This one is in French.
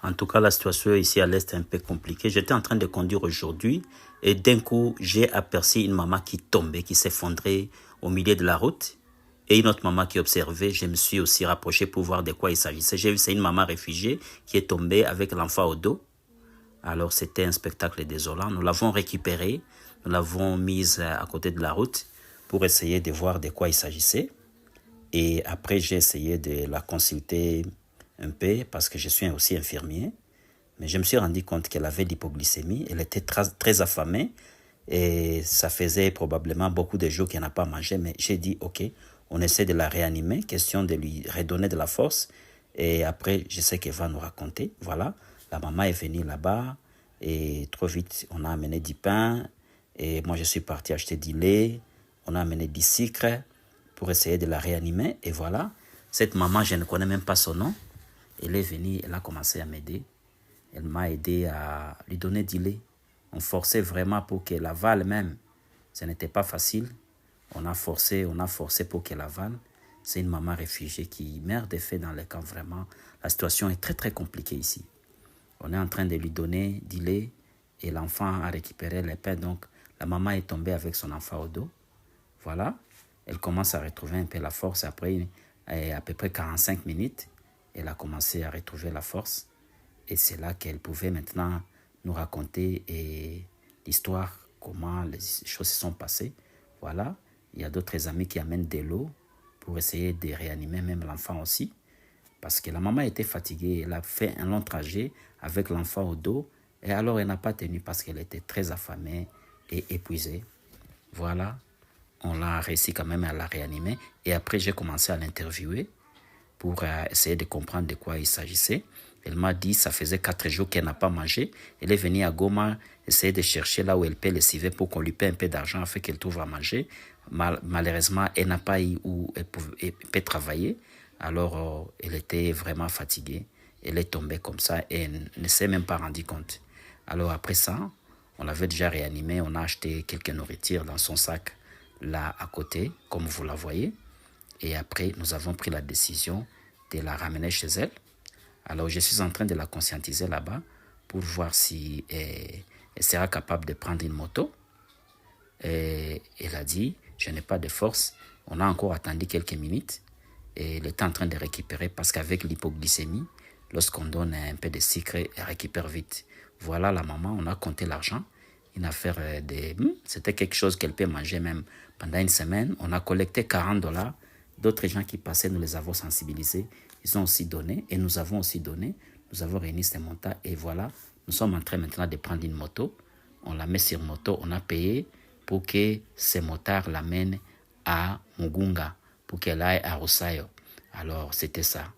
En tout cas, la situation ici à l'Est est un peu compliquée. J'étais en train de conduire aujourd'hui et d'un coup, j'ai aperçu une maman qui tombait, qui s'effondrait au milieu de la route. Et une autre maman qui observait. Je me suis aussi rapproché pour voir de quoi il s'agissait. J'ai vu c'est une maman réfugiée qui est tombée avec l'enfant au dos. Alors, c'était un spectacle désolant. Nous l'avons récupérée. Nous l'avons mise à côté de la route pour essayer de voir de quoi il s'agissait. Et après, j'ai essayé de la consulter un peu parce que je suis aussi infirmier. Mais je me suis rendu compte qu'elle avait l'hypoglycémie. Elle était très affamée et ça faisait probablement beaucoup de jours qu'elle n'a pas mangé. Mais j'ai dit, OK, on essaie de la réanimer, question de lui redonner de la force. Et après, je sais qu'elle va nous raconter. Voilà, la maman est venue là-bas et trop vite, on a amené du pain. Et moi, je suis parti acheter du lait. On a amené du sucre pour essayer de la réanimer. Et voilà, cette maman, je ne connais même pas son nom. Elle est venue, elle a commencé à m'aider. Elle m'a aidé à lui donner du lait. On forçait vraiment pour qu'elle avale même. Ce n'était pas facile. On a forcé pour qu'elle avale. C'est une maman réfugiée qui meurt de faim dans les camps. Vraiment, la situation est très très compliquée ici. On est en train de lui donner du lait et l'enfant a récupéré les pains. Donc, la maman est tombée avec son enfant au dos. Voilà. Elle commence à retrouver un peu la force. Après à peu près 45 minutes, elle a commencé à retrouver la force. Et c'est là qu'elle pouvait maintenant nous raconter l'histoire, comment les choses se sont passées. Voilà. Il y a d'autres amis qui amènent de l'eau pour essayer de réanimer même l'enfant aussi. Parce que la maman était fatiguée. Elle a fait un long trajet avec l'enfant au dos. Et alors, elle n'a pas tenu parce qu'elle était très affamée et épuisée. Voilà. On l'a réussi quand même à la réanimer. Et après, j'ai commencé à l'interviewer pour essayer de comprendre de quoi il s'agissait. Elle m'a dit que ça faisait 4 jours qu'elle n'a pas mangé. Elle est venue à Goma essayer de chercher là où elle paie les civets pour qu'on lui paie un peu d'argent afin qu'elle trouve à manger. Malheureusement, elle n'a pas eu où elle peut travailler. Alors, elle était vraiment fatiguée. Elle est tombée comme ça et elle ne s'est même pas rendue compte. Alors, après ça, on l'avait déjà réanimée. On a acheté quelques nourritures dans son sac là à côté, comme vous la voyez. Et après, nous avons pris la décision de la ramener chez elle. Alors, je suis en train de la conscientiser là-bas pour voir si elle sera capable de prendre une moto. Et elle a dit, je n'ai pas de force. On a encore attendu quelques minutes. Et elle est en train de récupérer parce qu'avec l'hypoglycémie, lorsqu'on donne un peu de sucre, elle récupère vite. Voilà la maman, on a compté l'argent. Une affaire c'était quelque chose qu'elle peut manger même pendant une semaine. On a collecté $40. D'autres gens qui passaient, nous les avons sensibilisés. Ils ont aussi donné et nous avons aussi donné. Nous avons réuni ces montants et voilà, nous sommes en train maintenant de prendre une moto. On la met sur moto, on a payé pour que ces motards l'amènent à Mugunga, pour qu'elle aille à Rosayo. Alors, c'était ça.